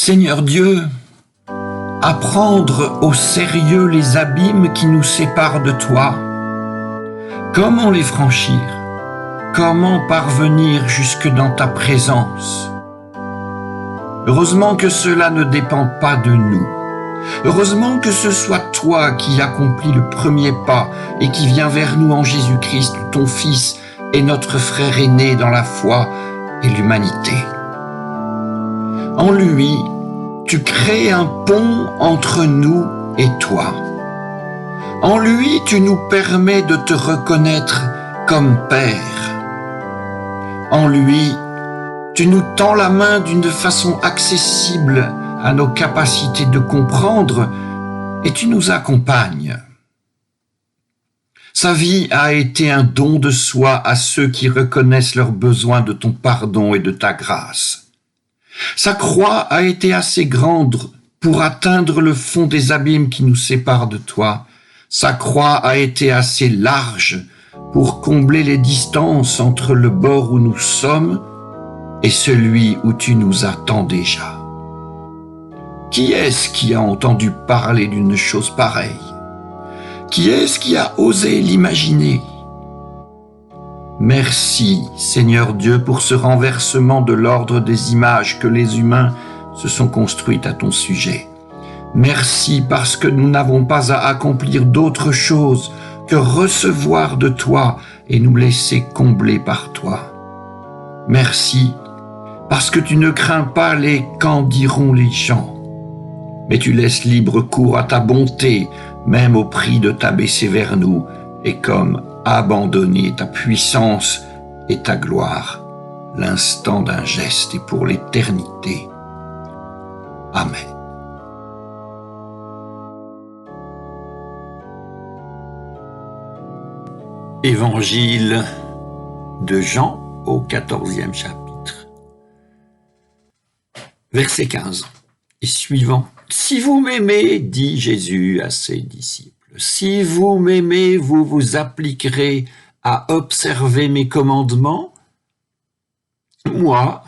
Seigneur Dieu, à prendre au sérieux les abîmes qui nous séparent de toi. Comment les franchir? Comment parvenir jusque dans ta présence? Heureusement que cela ne dépend pas de nous. Heureusement que ce soit toi qui accomplis le premier pas et qui viens vers nous en Jésus-Christ, ton Fils et notre frère aîné dans la foi et l'humanité. En lui, tu crées un pont entre nous et toi. En lui, tu nous permets de te reconnaître comme Père. En lui, tu nous tends la main d'une façon accessible à nos capacités de comprendre et tu nous accompagnes. Sa vie a été un don de soi à ceux qui reconnaissent leur besoin de ton pardon et de ta grâce. Sa croix a été assez grande pour atteindre le fond des abîmes qui nous séparent de toi. Sa croix a été assez large pour combler les distances entre le bord où nous sommes et celui où tu nous attends déjà. Qui est-ce qui a entendu parler d'une chose pareille? Qui est-ce qui a osé l'imaginer? Merci, Seigneur Dieu, pour ce renversement de l'ordre des images que les humains se sont construites à ton sujet. Merci parce que nous n'avons pas à accomplir d'autre chose que recevoir de toi et nous laisser combler par toi. Merci parce que tu ne crains pas les « qu'en diront les gens », mais tu laisses libre cours à ta bonté, même au prix de t'abaisser vers nous, et comme abandonner ta puissance et ta gloire, l'instant d'un geste et pour l'éternité. Amen. Évangile de Jean au 14e chapitre. Verset 15 et suivant. « Si vous m'aimez, dit Jésus à ses disciples, si vous m'aimez, vous vous appliquerez à observer mes commandements. Moi,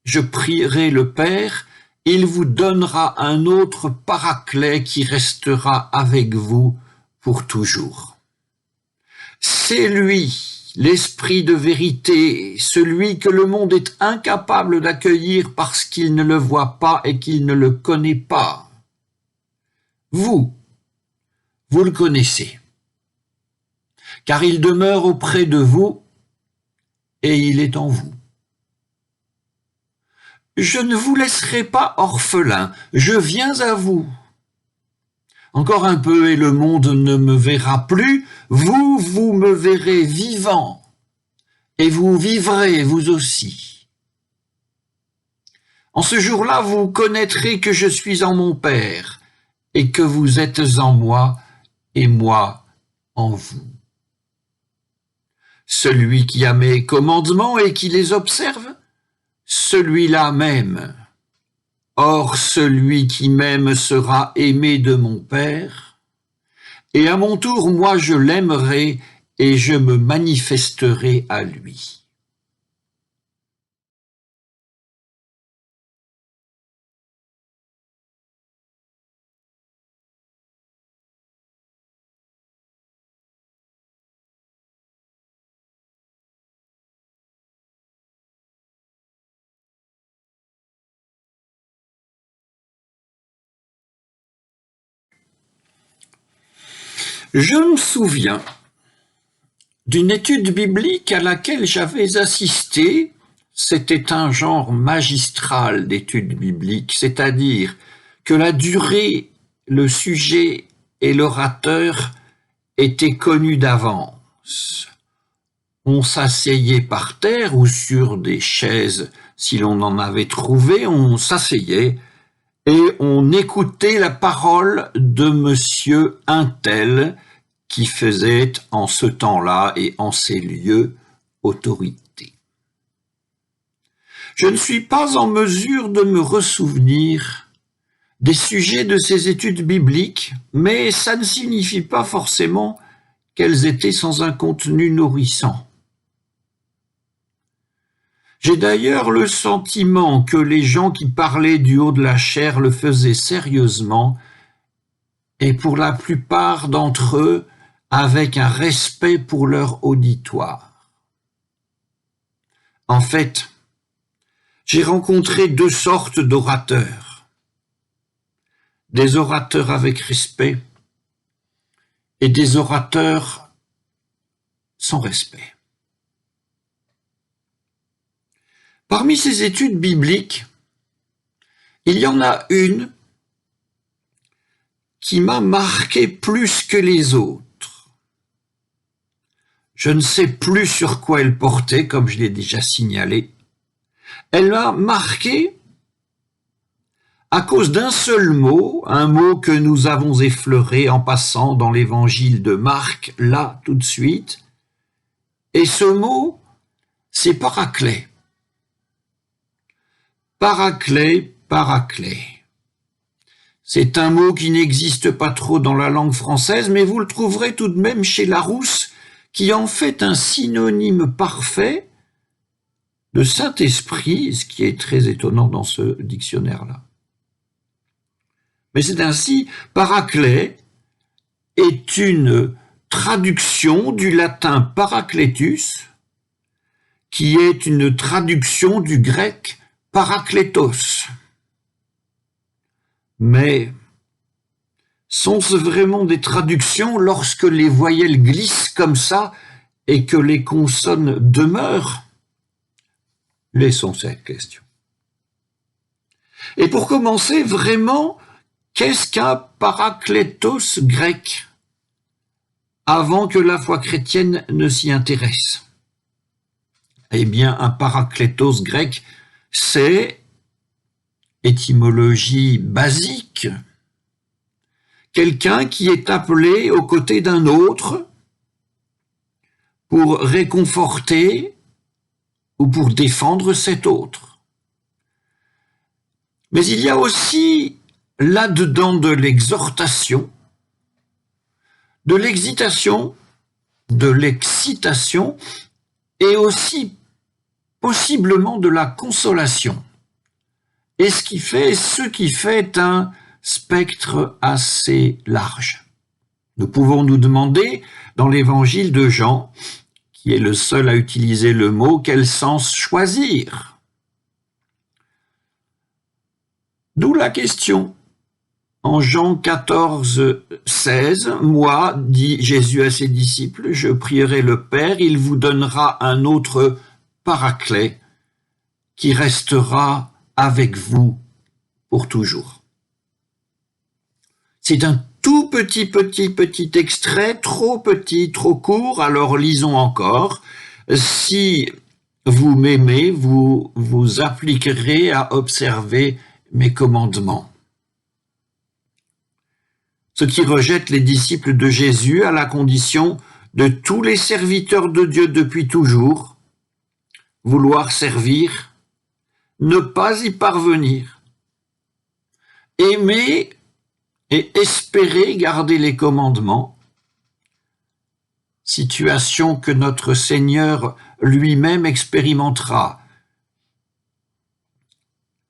je prierai le Père, il vous donnera un autre paraclet qui restera avec vous pour toujours. C'est lui, l'Esprit de vérité, celui que le monde est incapable d'accueillir parce qu'il ne le voit pas et qu'il ne le connaît pas. Vous le connaissez, car il demeure auprès de vous et il est en vous. Je ne vous laisserai pas orphelin, je viens à vous. Encore un peu et le monde ne me verra plus, vous me verrez vivant, et vous vivrez vous aussi. En ce jour-là, vous connaîtrez que je suis en mon Père, et que vous êtes en moi, et moi en vous. Celui qui a mes commandements et qui les observe, celui-là m'aime. Or, celui qui m'aime sera aimé de mon Père, et à mon tour, moi je l'aimerai et je me manifesterai à lui. Je me souviens d'une étude biblique à laquelle j'avais assisté. C'était un genre magistral d'étude biblique, c'est-à-dire que la durée, le sujet et l'orateur étaient connus d'avance. On s'asseyait par terre ou sur des chaises, si l'on en avait trouvé, on s'asseyait et on écoutait la parole de monsieur untel qui faisait en ce temps-là et en ces lieux autorité. Je ne suis pas en mesure de me ressouvenir des sujets de ces études bibliques, mais ça ne signifie pas forcément qu'elles étaient sans un contenu nourrissant. J'ai d'ailleurs le sentiment que les gens qui parlaient du haut de la chair le faisaient sérieusement et pour la plupart d'entre eux avec un respect pour leur auditoire. En fait, j'ai rencontré deux sortes d'orateurs. Des orateurs avec respect et des orateurs sans respect. Parmi ces études bibliques, il y en a une qui m'a marqué plus que les autres. Je ne sais plus sur quoi elle portait, comme je l'ai déjà signalé. Elle m'a marqué à cause d'un seul mot, un mot que nous avons effleuré en passant dans l'évangile de Marc, là, tout de suite. Et ce mot, c'est paraclet. Paraclet, paraclet. C'est un mot qui n'existe pas trop dans la langue française, mais vous le trouverez tout de même chez Larousse, qui en fait un synonyme parfait de Saint-Esprit, ce qui est très étonnant dans ce dictionnaire-là. Mais c'est ainsi, paraclet est une traduction du latin paracletus, qui est une traduction du grec parakletos. Mais sont-ce vraiment des traductions lorsque les voyelles glissent comme ça et que les consonnes demeurent? Laissons cette question. Et pour commencer, vraiment, qu'est-ce qu'un parakletos grec avant que la foi chrétienne ne s'y intéresse? Eh bien, un parakletos grec, c'est, étymologie basique, quelqu'un qui est appelé aux côtés d'un autre pour réconforter ou pour défendre cet autre. Mais il y a aussi là-dedans de l'exhortation, de l'excitation, et aussi possiblement de la consolation. Et ce qui fait un spectre assez large. Nous pouvons nous demander, dans l'évangile de Jean, qui est le seul à utiliser le mot, quel sens choisir? D'où la question. En Jean 14, 16, « Moi, dit Jésus à ses disciples, je prierai le Père, il vous donnera un autre paraclet qui restera avec vous pour toujours. » C'est un tout petit extrait, trop petit, trop court, alors lisons encore. Si vous m'aimez, vous vous appliquerez à observer mes commandements. Ce qui rejette les disciples de Jésus à la condition de tous les serviteurs de Dieu depuis toujours, vouloir servir, ne pas y parvenir, aimer et espérer garder les commandements, situation que notre Seigneur lui-même expérimentera.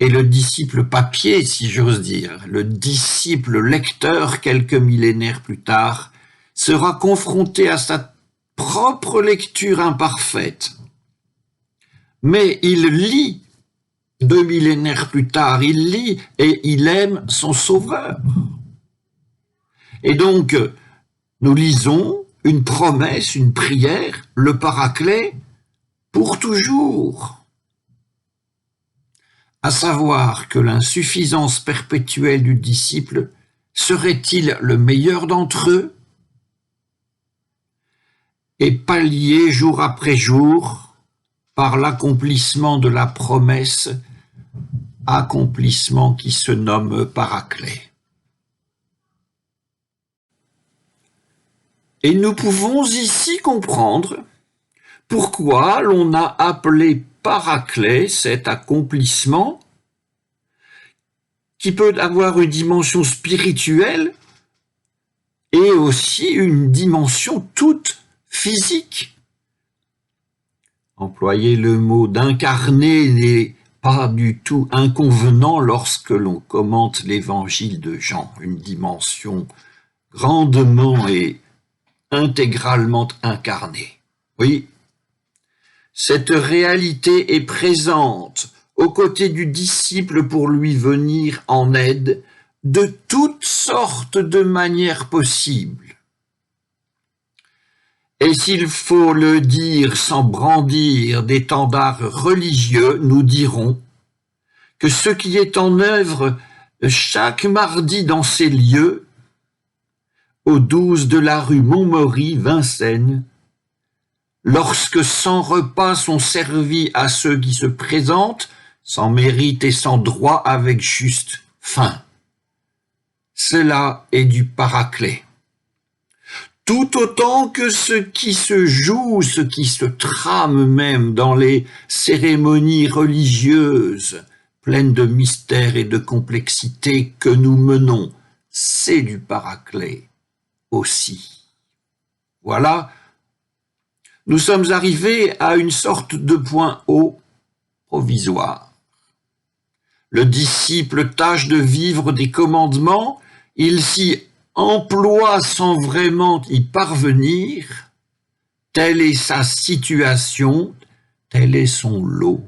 Et le disciple papier, si j'ose dire, le disciple lecteur quelques millénaires plus tard, sera confronté à sa propre lecture imparfaite. Mais il lit 2 millénaires plus tard, il lit et il aime son Sauveur. Et donc, nous lisons une promesse, une prière, le paraclet, pour toujours. À savoir que l'insuffisance perpétuelle du disciple serait-il le meilleur d'entre eux et pallié jour après jour par l'accomplissement de la promesse, accomplissement qui se nomme paraclet. Et nous pouvons ici comprendre pourquoi l'on a appelé paraclet cet accomplissement qui peut avoir une dimension spirituelle et aussi une dimension toute physique. Employer le mot d'incarner n'est pas du tout inconvenant lorsque l'on commente l'évangile de Jean, une dimension grandement et intégralement incarnée. Oui, cette réalité est présente aux côtés du disciple pour lui venir en aide de toutes sortes de manières possibles. Et s'il faut le dire sans brandir d'étendards religieux, nous dirons que ce qui est en œuvre chaque mardi dans ces lieux, au 12 de la rue Montmaury, Vincennes, lorsque 100 repas sont servis à ceux qui se présentent, sans mérite et sans droit, avec juste faim. Cela est du paraclet. Tout autant que ce qui se joue, ce qui se trame même dans les cérémonies religieuses, pleines de mystères et de complexité que nous menons, c'est du paraclet aussi. Voilà, nous sommes arrivés à une sorte de point haut provisoire. Le disciple tâche de vivre des commandements, il s'y emploie sans vraiment y parvenir, telle est sa situation, tel est son lot.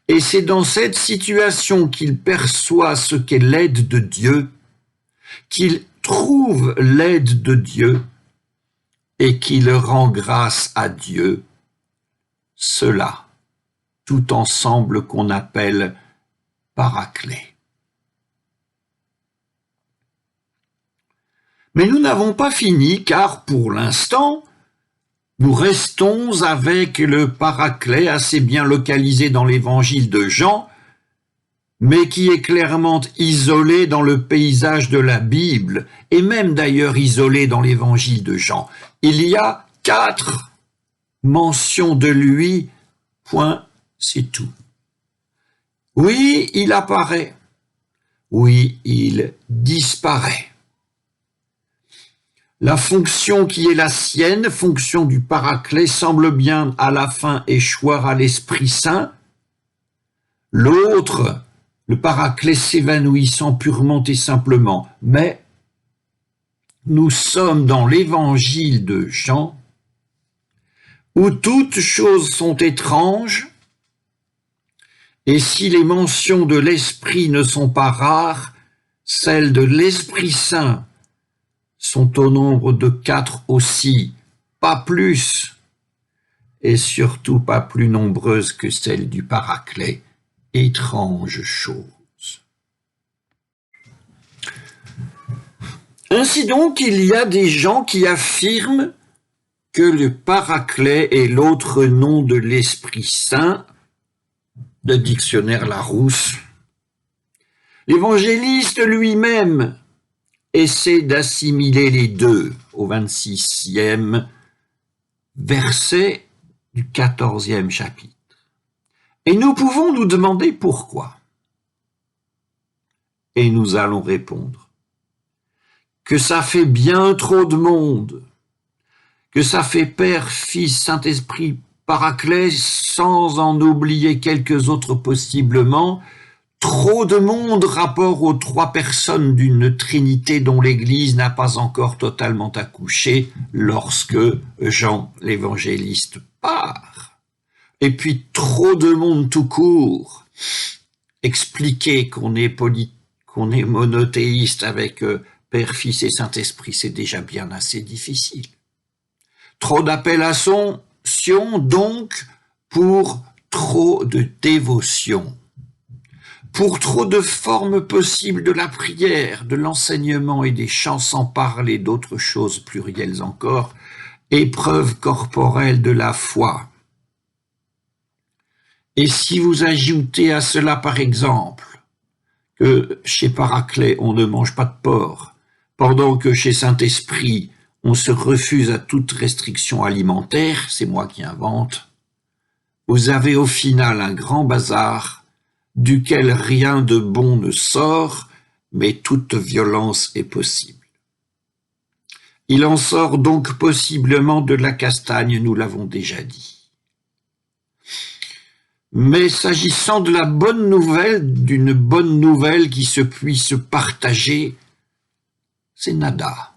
Et c'est dans cette situation qu'il perçoit ce qu'est l'aide de Dieu, qu'il trouve l'aide de Dieu et qu'il rend grâce à Dieu. Cela, tout ensemble qu'on appelle paraclet. Mais nous n'avons pas fini, car pour l'instant, nous restons avec le paraclet assez bien localisé dans l'évangile de Jean, mais qui est clairement isolé dans le paysage de la Bible, et même d'ailleurs isolé dans l'évangile de Jean. Il y a 4 mentions de lui, point, c'est tout. Oui, il apparaît. Oui, il disparaît. La fonction qui est la sienne, fonction du paraclet, semble bien à la fin échoir à l'Esprit Saint. L'autre, le paraclet s'évanouissant purement et simplement. Mais nous sommes dans l'évangile de Jean, où toutes choses sont étranges, et si les mentions de l'Esprit ne sont pas rares, celles de l'Esprit Saint sont au nombre de 4 aussi, pas plus, et surtout pas plus nombreuses que celles du paraclet. Étrange chose. Ainsi donc, il y a des gens qui affirment que le paraclet est l'autre nom de l'Esprit Saint, le dictionnaire Larousse. L'évangéliste lui-même essaie d'assimiler les deux au 26e verset du 14e chapitre. Et nous pouvons nous demander pourquoi. Et nous allons répondre que ça fait bien trop de monde, que ça fait Père, Fils, Saint-Esprit, Paraclet, sans en oublier quelques autres possiblement, trop de monde rapport aux 3 personnes d'une Trinité dont l'Église n'a pas encore totalement accouché lorsque Jean l'évangéliste part. Et puis trop de monde tout court. Expliquer qu'on est monothéiste avec Père, Fils et Saint-Esprit, c'est déjà bien assez difficile. Trop d'appellations donc pour trop de dévotion. Pour trop de formes possibles de la prière, de l'enseignement et des chants, sans parler d'autres choses plurielles encore, épreuves corporelles de la foi. Et si vous ajoutez à cela, par exemple, que chez Paraclet, on ne mange pas de porc, pendant que chez Saint-Esprit, on se refuse à toute restriction alimentaire, c'est moi qui invente, vous avez au final un grand bazar duquel rien de bon ne sort, mais toute violence est possible. Il en sort donc possiblement de la castagne, nous l'avons déjà dit. Mais s'agissant de la bonne nouvelle, d'une bonne nouvelle qui se puisse partager, c'est nada.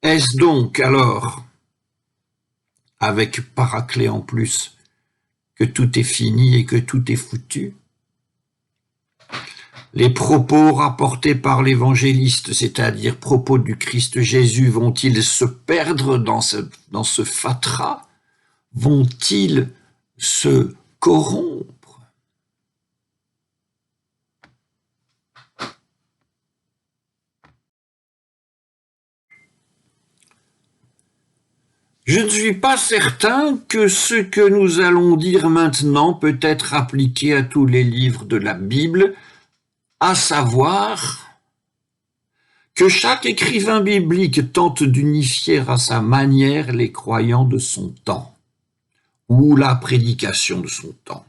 Est-ce donc alors, avec Paraclet en plus, que tout est fini et que tout est foutu? Les propos rapportés par l'évangéliste, c'est-à-dire propos du Christ Jésus, vont-ils se perdre dans ce fatras? Vont-ils se corrompre? Je ne suis pas certain que ce que nous allons dire maintenant peut être appliqué à tous les livres de la Bible, à savoir que chaque écrivain biblique tente d'unifier à sa manière les croyants de son temps ou la prédication de son temps.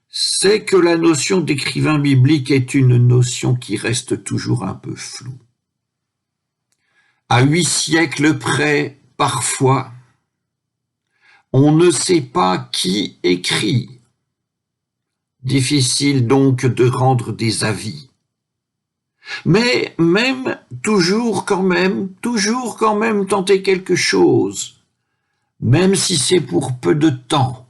C'est que la notion d'écrivain biblique est une notion qui reste toujours un peu floue. À 8 siècles près, parfois, on ne sait pas qui écrit. Difficile donc de rendre des avis. Mais même, toujours quand même tenter quelque chose, même si c'est pour peu de temps.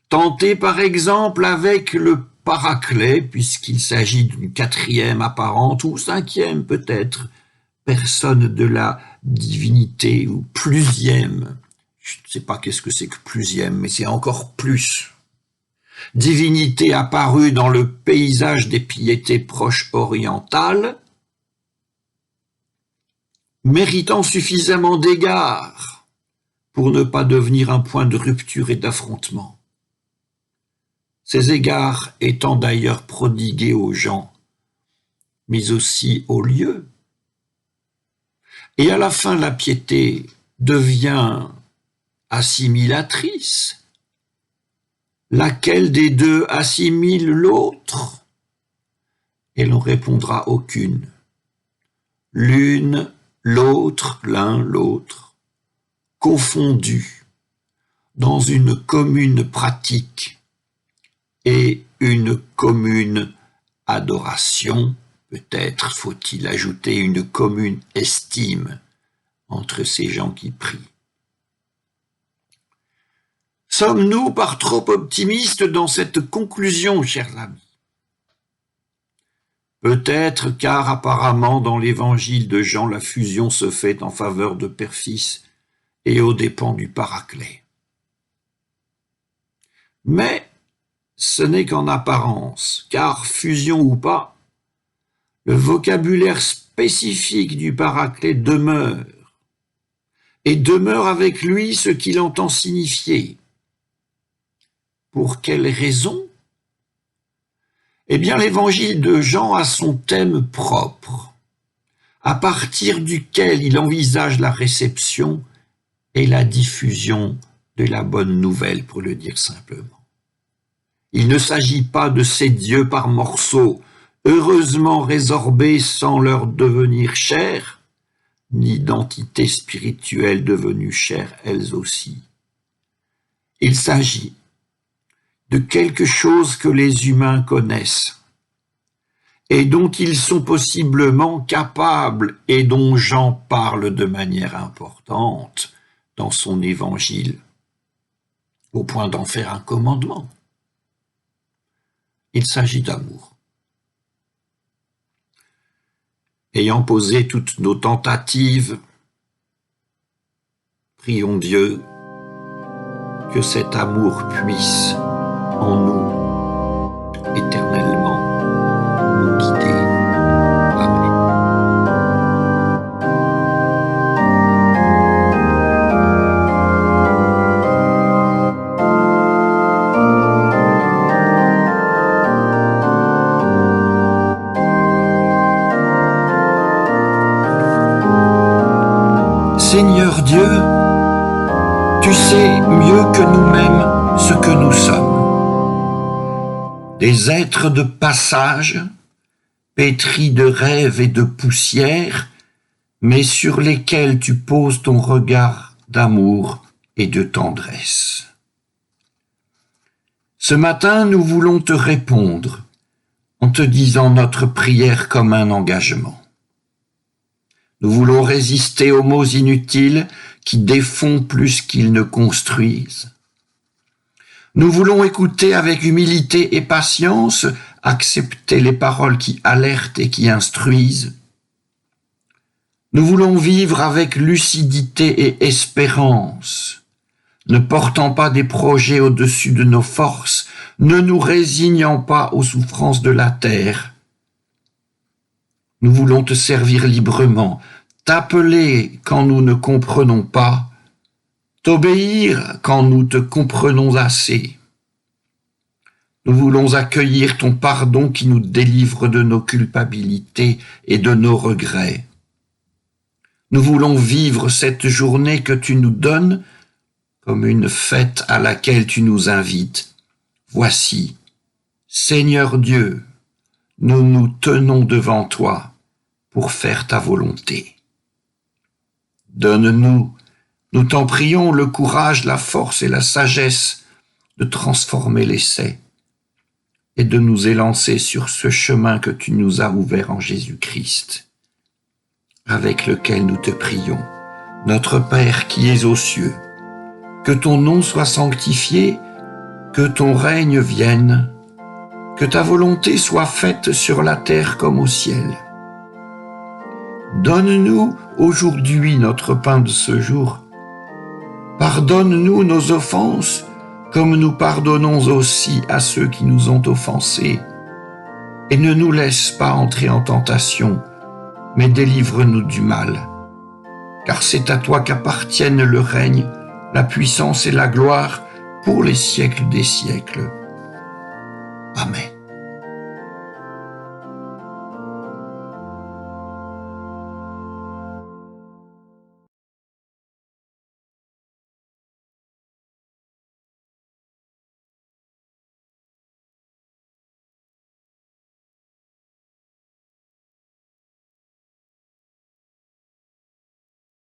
Tenter par exemple avec le Paraclet, puisqu'il s'agit d'une 4e apparente, ou 5e peut-être, personne de la divinité, ou plusième. Je ne sais pas qu'est-ce que c'est que plusième, mais c'est encore plus. Divinité apparue dans le paysage des piétés proches orientales, méritant suffisamment d'égards pour ne pas devenir un point de rupture et d'affrontement. Ces égards étant d'ailleurs prodigués aux gens, mais aussi aux lieux. Et à la fin, la piété devient assimilatrice. Laquelle des deux assimile l'autre? Et l'on répondra aucune. L'une, l'autre, l'un, l'autre, confondus dans une commune pratique et une commune adoration, peut-être faut-il ajouter une commune estime entre ces gens qui prient. Sommes-nous par trop optimistes dans cette conclusion, chers amis? Peut-être car apparemment dans l'évangile de Jean, la fusion se fait en faveur de Père-Fils et aux dépens du Paraclet. Mais ce n'est qu'en apparence, car fusion ou pas, le vocabulaire spécifique du Paraclet demeure, et demeure avec lui ce qu'il entend signifier. Pour quelle raison? Eh bien, l'évangile de Jean a son thème propre, à partir duquel il envisage la réception et la diffusion de la bonne nouvelle, pour le dire simplement. Il ne s'agit pas de ces dieux par morceaux, heureusement résorbés sans leur devenir chers, ni d'entités spirituelles devenues chères elles aussi. Il s'agit de quelque chose que les humains connaissent et dont ils sont possiblement capables et dont Jean parle de manière importante dans son évangile, au point d'en faire un commandement. Il s'agit d'amour. Ayant posé toutes nos tentatives, prions Dieu que cet amour puisse en nous éternellement nous guider. Amen. Seigneur Dieu, tu sais mieux que nous-mêmes ce que nous sommes. Des êtres de passage, pétris de rêves et de poussière, mais sur lesquels tu poses ton regard d'amour et de tendresse. Ce matin, nous voulons te répondre en te disant notre prière comme un engagement. Nous voulons résister aux mots inutiles qui défont plus qu'ils ne construisent. Nous voulons écouter avec humilité et patience, accepter les paroles qui alertent et qui instruisent. Nous voulons vivre avec lucidité et espérance, ne portant pas des projets au-dessus de nos forces, ne nous résignant pas aux souffrances de la terre. Nous voulons te servir librement, t'appeler quand nous ne comprenons pas, t'obéir quand nous te comprenons assez. Nous voulons accueillir ton pardon qui nous délivre de nos culpabilités et de nos regrets. Nous voulons vivre cette journée que tu nous donnes comme une fête à laquelle tu nous invites. Voici, Seigneur Dieu, nous nous tenons devant toi pour faire ta volonté. Donne-nous, nous t'en prions, le courage, la force et la sagesse de transformer l'essai et de nous élancer sur ce chemin que tu nous as ouvert en Jésus-Christ, avec lequel nous te prions. Notre Père qui es aux cieux, que ton nom soit sanctifié, que ton règne vienne, que ta volonté soit faite sur la terre comme au ciel. Donne-nous aujourd'hui notre pain de ce jour. Pardonne-nous nos offenses, comme nous pardonnons aussi à ceux qui nous ont offensés. Et ne nous laisse pas entrer en tentation, mais délivre-nous du mal. Car c'est à toi qu'appartiennent le règne, la puissance et la gloire pour les siècles des siècles. Amen.